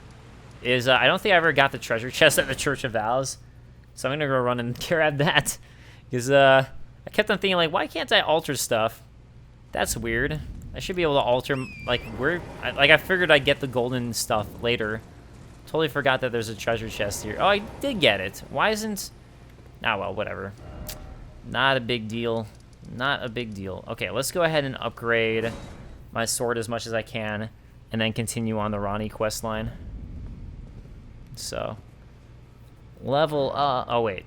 is I don't think I ever got the treasure chest at the Church of Vows. So I'm going to go run and grab that. Because I kept on thinking, like, why can't I alter stuff? That's weird. I should be able to alter, like, I figured I'd get the golden stuff later. Totally forgot that there's a treasure chest here. Oh, I did get it. Why isn't... Ah, well, whatever. Not a big deal. Not a big deal. Okay, let's go ahead and upgrade my sword as much as I can, and then continue on the Ranni questline. So, level up. Oh, wait.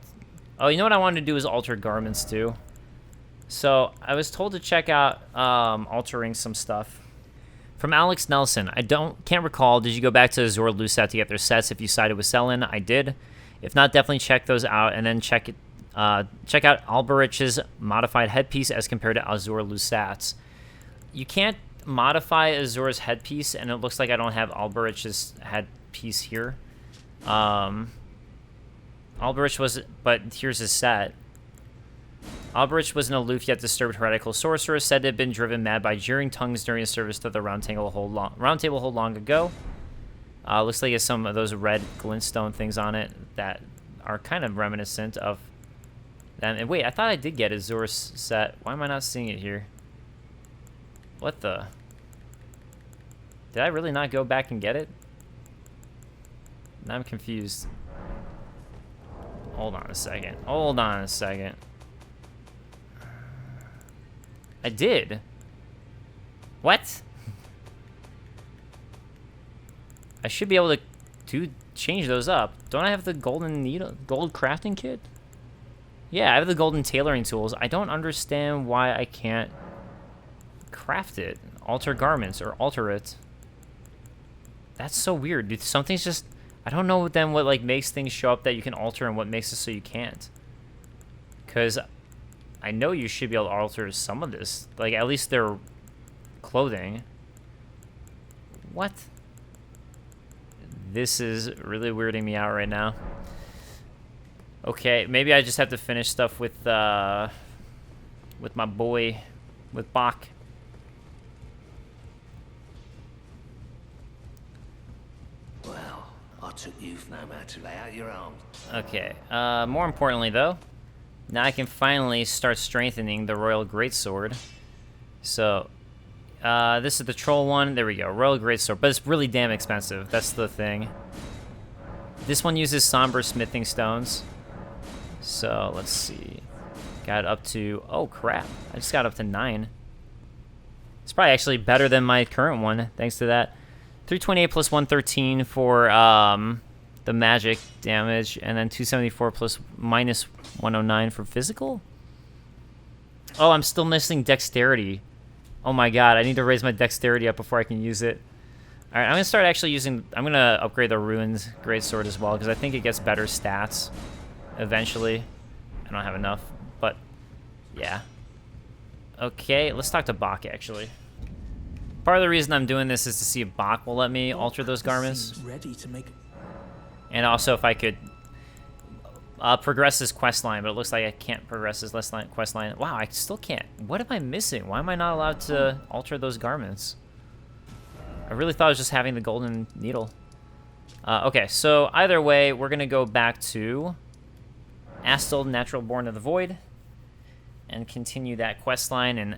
Oh, you know what I wanted to do is alter garments, too. So, I was told to check out altering some stuff. From Alex Nelson, can't recall, did you go back to Azure Lucet to get their sets if you sided with Selin? I did. If not, definitely check those out, and then check out Alberich's modified headpiece as compared to Azure Lucet's. You can't modify Azure's headpiece, and it looks like I don't have Alberich's headpiece here. Alberich was, but here's his set. Alberich was an aloof yet disturbed heretical sorcerer, said to have been driven mad by jeering tongues during his service to the Round Table hold long ago. Looks like it has some of those red glintstone things on it that are kind of reminiscent of them. And wait, I thought I did get Azur's set. Why am I not seeing it here? What the? Did I really not go back and get it? Now I'm confused. Hold on a second. Hold on a second. I did. What? I should be able to change those up. Don't I have the golden needle, gold crafting kit? Yeah, I have the golden tailoring tools. I don't understand why I can't craft it, alter garments, or alter it. That's so weird, dude. Something's just... I don't know then what like makes things show up that you can alter and what makes it so you can't. Because I know you should be able to alter some of this. Like, at least their clothing. What? This is really weirding me out right now. Okay, maybe I just have to finish stuff with my boy, with Bach. Well, I took youth no man to lay out your arms. Okay, more importantly though, now I can finally start strengthening the Royal Greatsword. So, this is the troll one. There we go, Royal Greatsword. But it's really damn expensive. That's the thing. This one uses somber smithing stones. So, let's see. Got up to... Oh, crap. I just got up to 9. It's probably actually better than my current one, thanks to that. 328 plus 113 for the magic damage, and then 274 plus minus 109 for physical? Oh, I'm still missing dexterity. Oh my god, I need to raise my dexterity up before I can use it. Alright, I'm going to start actually using... I'm going to upgrade the Ruined Greatsword as well, because I think it gets better stats eventually. I don't have enough, but yeah. Okay, let's talk to Bach, actually. Part of the reason I'm doing this is to see if Bach will let me alter those garments. Ready to make... And also if I could progress this quest line, but it looks like I can't progress this quest line. Wow, I still can't. What am I missing? Why am I not allowed to alter those garments? I really thought I was just having the golden needle. Okay, so either way, we're going to go back to Astel, Natural Born of the Void, and continue that quest line. And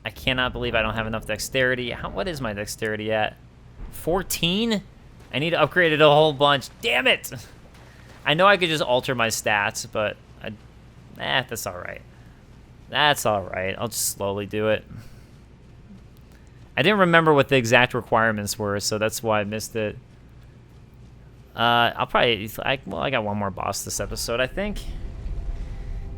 I cannot believe I don't have enough dexterity. What is my dexterity at? 14? I need to upgrade it a whole bunch. Damn it! I know I could just alter my stats, but that's alright. That's alright. I'll just slowly do it. I didn't remember what the exact requirements were, so that's why I missed it. I'll probably... I got one more boss this episode, I think.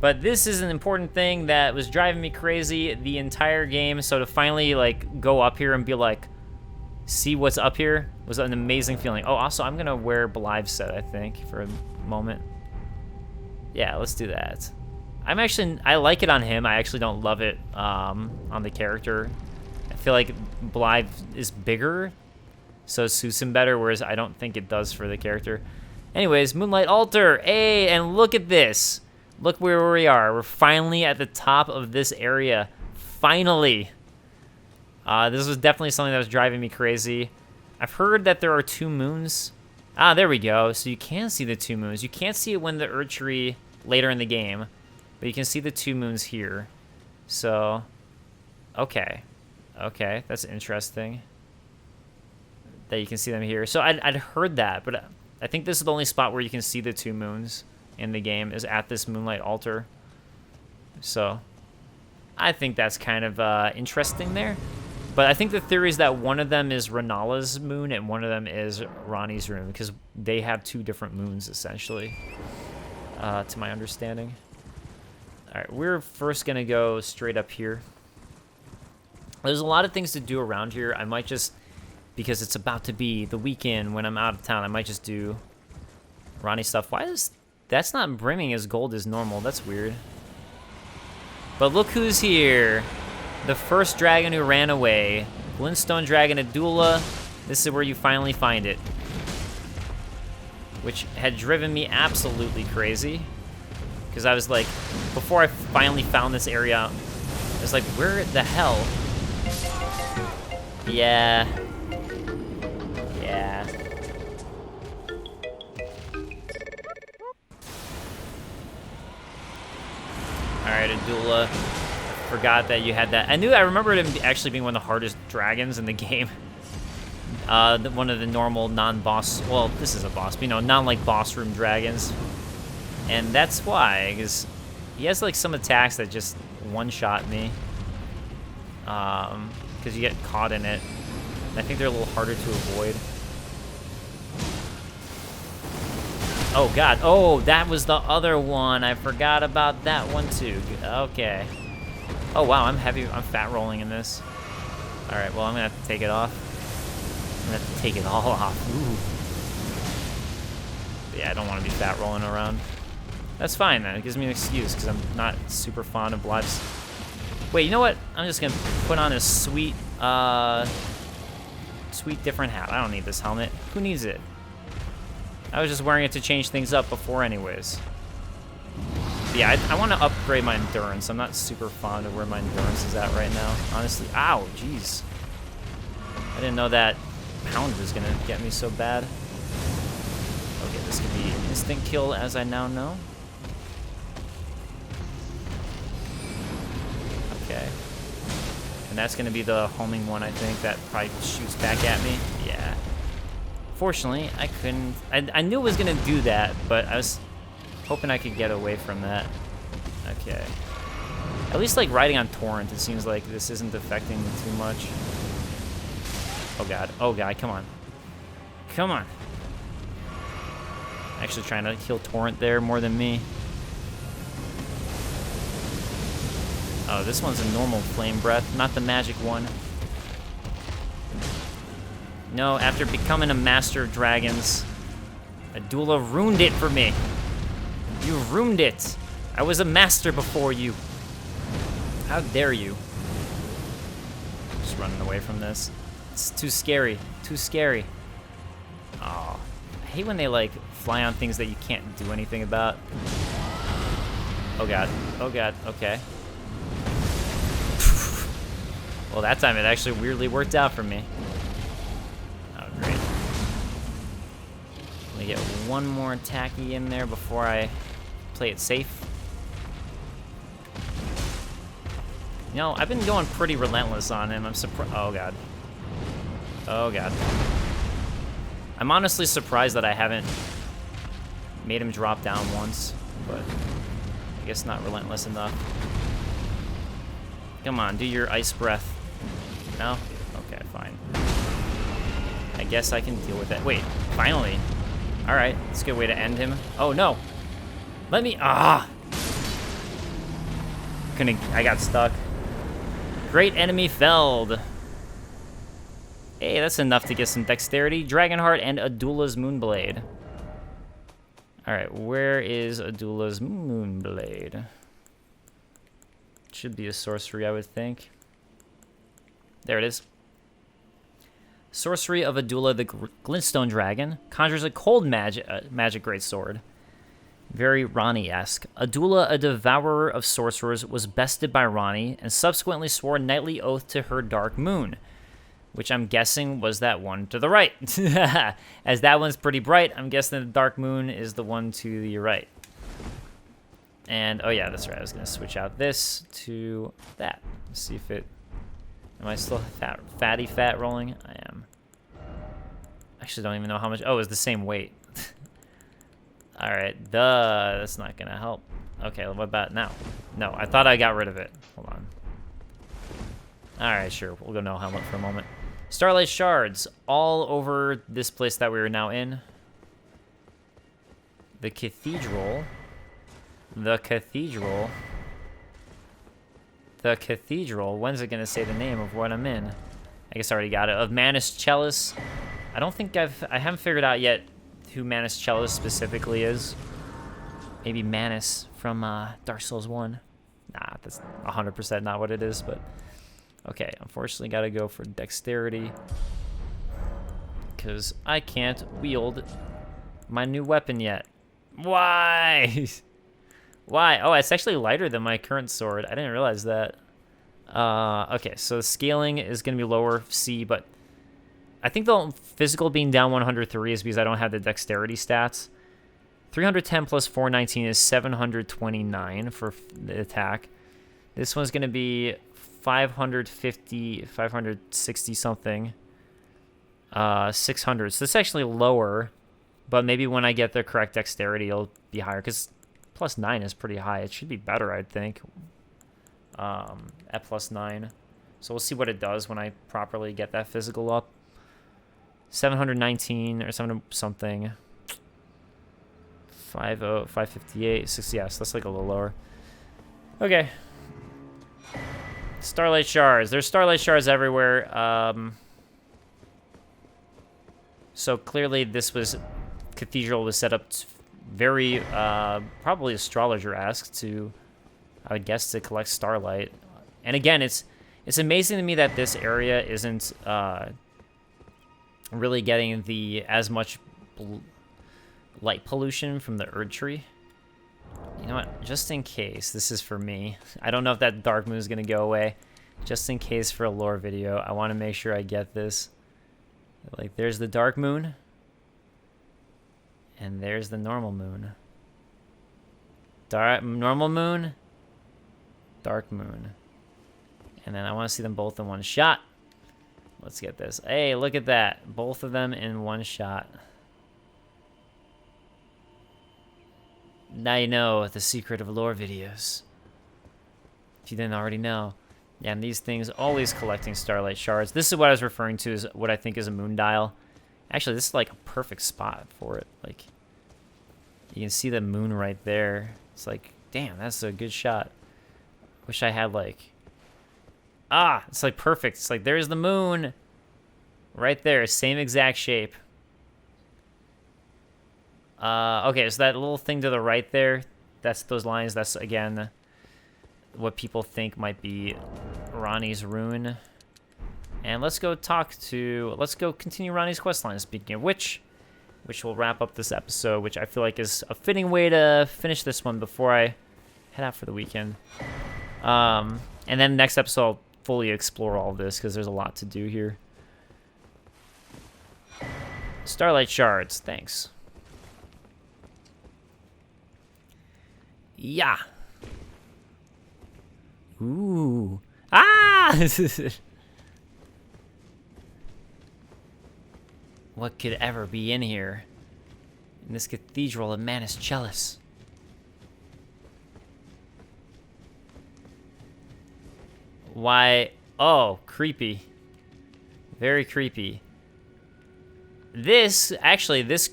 But this is an important thing that was driving me crazy the entire game, so to finally, like, go up here and be like, see what's up here was an amazing feeling. Oh, also, I'm gonna wear Belive set, I think, for a moment. Yeah, let's do that. I like it on him. I actually don't love it on the character. I feel like Belive is bigger, so it suits him better, whereas I don't think it does for the character. Anyways, Moonlight Altar. Hey, and look at this. Look where we are. We're finally at the top of this area. Finally. This was definitely something that was driving me crazy. I've heard that there are 2 moons. Ah, there we go. So you can see the 2 moons. You can't see it when the Erdtree later in the game, but you can see the 2 moons here. So, okay. Okay, that's interesting that you can see them here. So I'd heard that, but I think this is the only spot where you can see the 2 moons in the game is at this Moonlight Altar. So I think that's kind of interesting there. But I think the theory is that one of them is Renala's moon and one of them is Ranni's moon, because they have 2 different moons, essentially, to my understanding. All right, we're first going to go straight up here. There's a lot of things to do around here. I might just, because it's about to be the weekend when I'm out of town, I might just do Ranni stuff. Why is... That's not brimming as gold as normal. That's weird. But look who's here. The first dragon who ran away. Glintstone Dragon Adula. This is where you finally find it. Which had driven me absolutely crazy. Because I was like, before I finally found this area, I was like, where the hell? Yeah. Yeah. Alright, Adula. I forgot that you had that. I remembered him actually being one of the hardest dragons in the game. One of the normal non-boss, well, this is a boss, but non-like boss room dragons. And that's why, because he has like some attacks that just one-shot me. Because you get caught in it. And I think they're a little harder to avoid. Oh god, oh, that was the other one. I forgot about that one too. Okay. Oh wow, I'm fat rolling in this. Alright, well I'm gonna have to take it off. I'm gonna have to take it all off. Ooh. Yeah, I don't want to be fat rolling around. That's fine then, it gives me an excuse because I'm not super fond of lives. Wait, you know what? I'm just gonna put on a sweet different hat. I don't need this helmet. Who needs it? I was just wearing it to change things up before anyways. But yeah, I want to upgrade my endurance. I'm not super fond of where my endurance is at right now, honestly. Ow, jeez. I didn't know that pound was going to get me so bad. Okay, this could be an instant kill, as I now know. Okay. And that's going to be the homing one, I think, that probably shoots back at me. Yeah. Fortunately, I couldn't... I knew it was going to do that, but I was hoping I could get away from that. Okay. At least, like, riding on Torrent, it seems like this isn't affecting me too much. Oh, God. Oh, God. Come on. Come on. Actually trying to kill Torrent there more than me. Oh, this one's a normal flame breath, not the magic one. No, after becoming a master of dragons, Adula ruined it for me. You ruined it. I was a master before you. How dare you? Just running away from this. It's too scary. Too scary. Oh, I hate when they like fly on things that you can't do anything about. Oh god. Oh god. Okay. Well, that time it actually weirdly worked out for me. Oh, great. Let me get one more attacky in there before I play it safe. You know, I've been going pretty relentless on him. I'm surprised. Oh, God. Oh, God. I'm honestly surprised that I haven't made him drop down once, but I guess not relentless enough. Come on, do your ice breath. No? Okay, fine. I guess I can deal with that. Wait, finally. All right, that's a good way to end him. Oh, no. Let me, I got stuck. Great enemy felled. Hey, that's enough to get some dexterity. Dragonheart and Adula's Moonblade. All right, where is Adula's Moonblade? Should be a sorcery, I would think. There it is. Sorcery of Adula the Glintstone Dragon conjures a cold magic greatsword. Very Ranni-esque. Adula, a devourer of sorcerers, was bested by Ranni and subsequently swore a knightly oath to her Dark Moon, which I'm guessing was that one to the right. As that one's pretty bright, I'm guessing the Dark Moon is the one to the right. And, oh yeah, that's right. I was going to switch out this to that. Let's see if it... Am I still fatty fat rolling? I am. Actually, don't even know how much... Oh, it's the same weight. All right, that's not going to help. Okay, what about now? No, I thought I got rid of it. Hold on. All right, sure. We'll go no helmet for a moment. Starlight shards all over this place that we are now in. The cathedral. The cathedral. The cathedral. When's it gonna say the name of what I'm in? I guess I already got it. Of Manus Chalice. I don't think I haven't figured out yet who Manus Chalice specifically is. Maybe Manus from Dark Souls 1. Nah, that's 100% not what it is, but okay, unfortunately gotta go for dexterity because I can't wield my new weapon yet. Why? Why? Oh, it's actually lighter than my current sword. I didn't realize that. Okay, so the scaling is going to be lower C, but I think the physical being down 103 is because I don't have the dexterity stats. 310 plus 419 is 729 for the attack. This one's going to be 550, 560 something. 600. So it's actually lower, but maybe when I get the correct dexterity, it'll be higher because plus 9 is pretty high. It should be better, I think, at plus 9. So we'll see what it does when I properly get that physical up. 719 or 7 something. 558, 6, yeah, so that's like a little lower. Okay. Starlight shards. There's starlight shards everywhere. So clearly this cathedral was set up very, probably astrologer-esque to, I would guess, to collect starlight. And again, it's amazing to me that this area isn't really getting as much light pollution from the Erd Tree. You know what? Just in case, this is for me. I don't know if that Dark Moon is going to go away. Just in case for a lore video, I want to make sure I get this. Like, there's the Dark Moon. And there's the normal moon. Normal moon. Dark moon. And then I want to see them both in one shot. Let's get this. Hey, look at that. Both of them in one shot. Now you know the secret of lore videos. If you didn't already know. Yeah, and these things always collecting starlight shards. This is what I was referring to as what I think is a moon dial. Actually, this is like a perfect spot for it. Like, you can see the moon right there. It's like, damn, that's a good shot. Wish I had like, it's like perfect. It's like, there's the moon right there. Same exact shape. Okay, so that little thing to the right there, that's those lines. That's, again, what people think might be Ranni's rune. And let's go continue Ranni's questline. Speaking of which will wrap up this episode, which I feel like is a fitting way to finish this one before I head out for the weekend. And then next episode, I'll fully explore all of this because there's a lot to do here. Starlight shards, thanks. Yeah. Ooh. Ah! What could ever be in here? In this cathedral of Manus Chalice. Why? Oh, creepy. Very creepy. This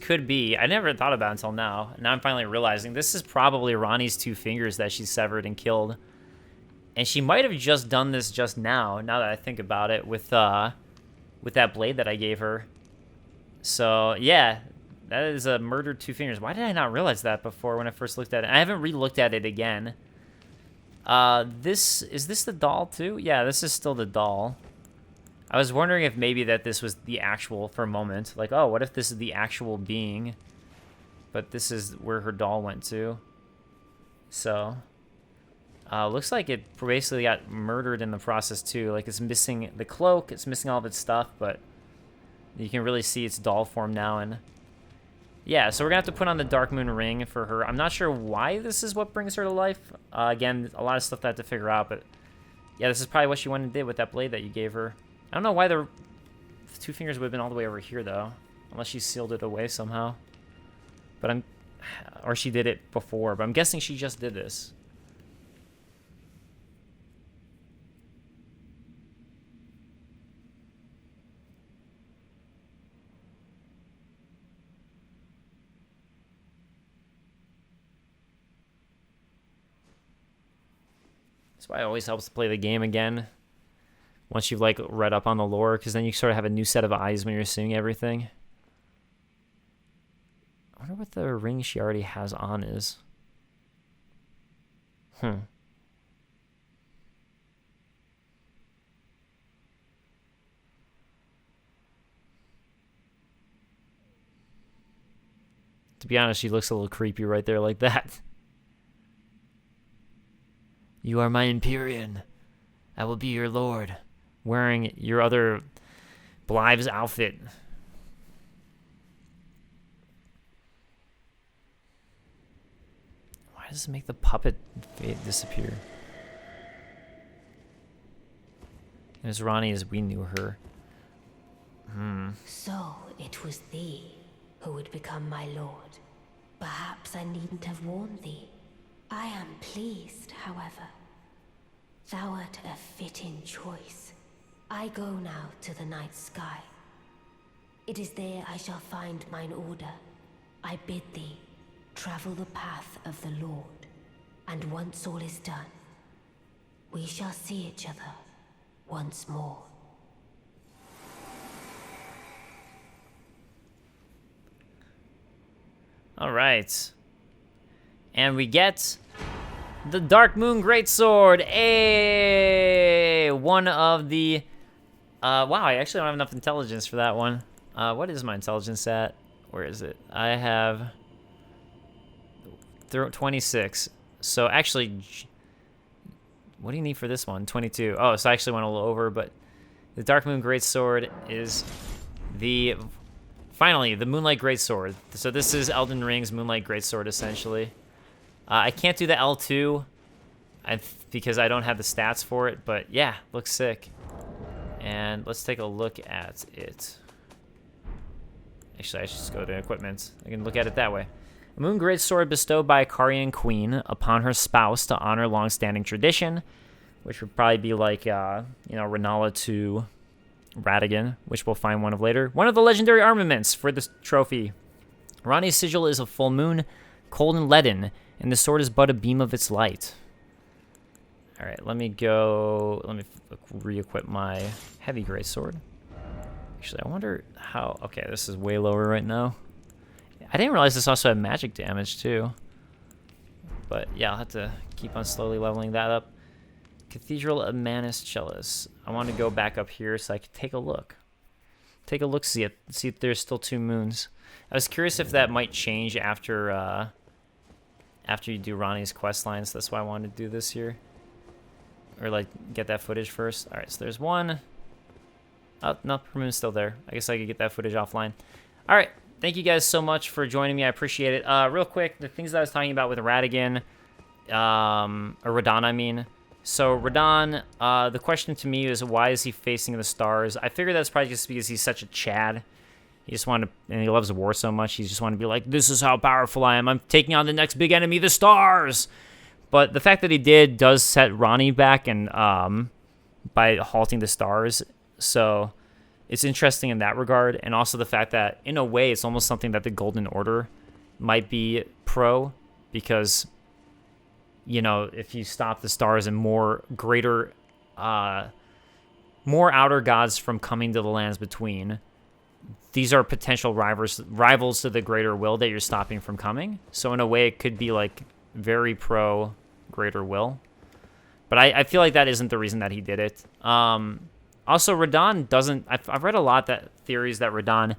could be, I never thought about it until now. Now I'm finally realizing this is probably Ranni's 2 fingers that she severed and killed. And she might have just done this just now that I think about it, with that blade that I gave her. So, yeah, that is a murdered 2 fingers. Why did I not realize that before when I first looked at it? I haven't re-looked at it again. Is this the doll too? Yeah, this is still the doll. I was wondering if maybe that this was the actual for a moment. Like, oh, what if this is the actual being? But this is where her doll went to. So, looks like it basically got murdered in the process too. Like, it's missing the cloak, it's missing all of its stuff, but you can really see its doll form now. And yeah, so we're gonna have to put on the Darkmoon Ring for her. I'm not sure why this is what brings her to life. Again, a lot of stuff that I have to figure out, but yeah, this is probably what she went and did with that blade that you gave her. I don't know why the 2 fingers would have been all the way over here, though. Unless she sealed it away somehow. But or she did it before, but I'm guessing she just did this. That's why it always helps to play the game again. Once you've, like, read up on the lore, because then you sort of have a new set of eyes when you're seeing everything. I wonder what the ring she already has on is. To be honest, she looks a little creepy right there like that. You are my Empyrean. I will be your lord. Wearing your other Blythe's outfit. Why does it make the puppet disappear? As Ranni as we knew her. So it was thee who would become my lord. Perhaps I needn't have warned thee. I am pleased, however. Thou art a fitting choice. I go now to the night sky. It is there I shall find mine order. I bid thee travel the path of the Lord, and once all is done, we shall see each other once more. All right. And we get the Darkmoon Greatsword. One of the... wow, I actually don't have enough intelligence for that one. What is my intelligence at? Where is it? I have 26. So actually, what do you need for this one? 22. Oh, so I actually went a little over, but the Darkmoon Greatsword is finally the Moonlight Greatsword. So this is Elden Ring's Moonlight Greatsword, essentially. I can't do the L2 because I don't have the stats for it, but yeah, looks sick. And let's take a look at it. Actually, I should just go to equipment. I can look at it that way. A Moon Greatsword bestowed by a Carian queen upon her spouse to honor long-standing tradition, which would probably be like, Renala to Radagon, which we'll find one of later. One of the legendary armaments for this trophy. Ranni's sigil is a full moon, cold and leaden, and the sword is but a beam of its light. All right, let me re-equip my heavy greatsword. Actually, I wonder how... Okay, this is way lower right now. I didn't realize this also had magic damage, too. But, yeah, I'll have to keep on slowly leveling that up. Cathedral of Manus Chalice. I want to go back up here so I can take a look. Take a look, see if there's still 2 moons. I was curious if that might change after you do Ranni's questline, so that's why I wanted to do this here. Or, like, get that footage first. All right, so there's one. Oh, no, her moon's still there. I guess I could get that footage offline. All right, thank you guys so much for joining me. I appreciate it. Real quick, the things that I was talking about with Radagon, or Radahn, I mean, So Radahn, the question to me is, why is he facing the stars? I figure that's probably just because he's such a Chad. He just wanted to, and he loves war so much, he just wanted to be like, this is how powerful I am. I'm taking on the next big enemy, the stars. But the fact that he does set Ranni back and by halting the stars. So it's interesting in that regard. And also the fact that, in a way, it's almost something that the Golden Order might be pro, because, you know, if you stop the stars and more outer gods from coming to the lands between, these are potential rivals to the greater will that you're stopping from coming. So in a way, it could be like very pro greater will. But I feel like that isn't the reason that he did it. Also, Radahn doesn't... I've read a lot that theories that Radahn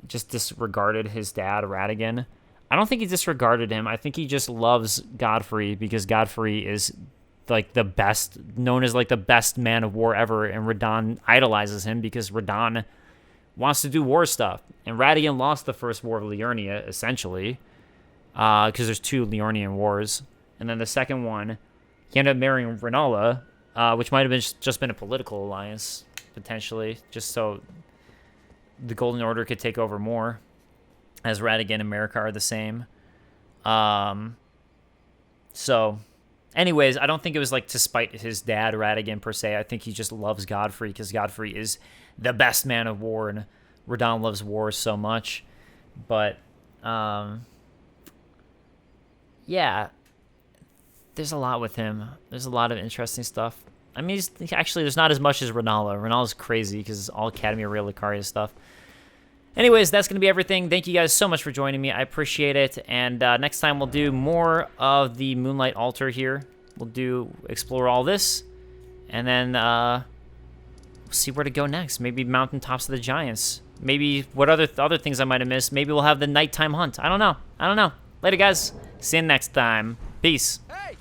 just disregarded his dad, Radagon. I don't think he disregarded him. I think he just loves Godfrey because Godfrey is like the best, known as like the best man of war ever, and Radahn idolizes him because Radahn wants to do war stuff. And Radagon lost the first war of Liurnia, essentially, because there's 2 Liurnian wars. And then the second one, he ended up marrying Rennala, which might have just been a political alliance, potentially, just so the Golden Order could take over more, as Radagon and Marika are the same. So, anyways, I don't think it was like to spite his dad, Radagon, per se. I think he just loves Godfrey because Godfrey is the best man of war, and Radahn loves war so much. But, yeah, there's a lot with him. There's a lot of interesting stuff. I mean, actually, there's not as much as Rennala. Rennala's crazy because it's all Academy of Real Lucaria stuff. Anyways, that's going to be everything. Thank you guys so much for joining me. I appreciate it. And next time we'll do more of the Moonlight Altar here. We'll explore all this. And then we'll see where to go next. Maybe Mountaintops of the Giants. Maybe what other things I might have missed. Maybe we'll have the nighttime hunt. I don't know. Later, guys. See you next time. Peace. Hey!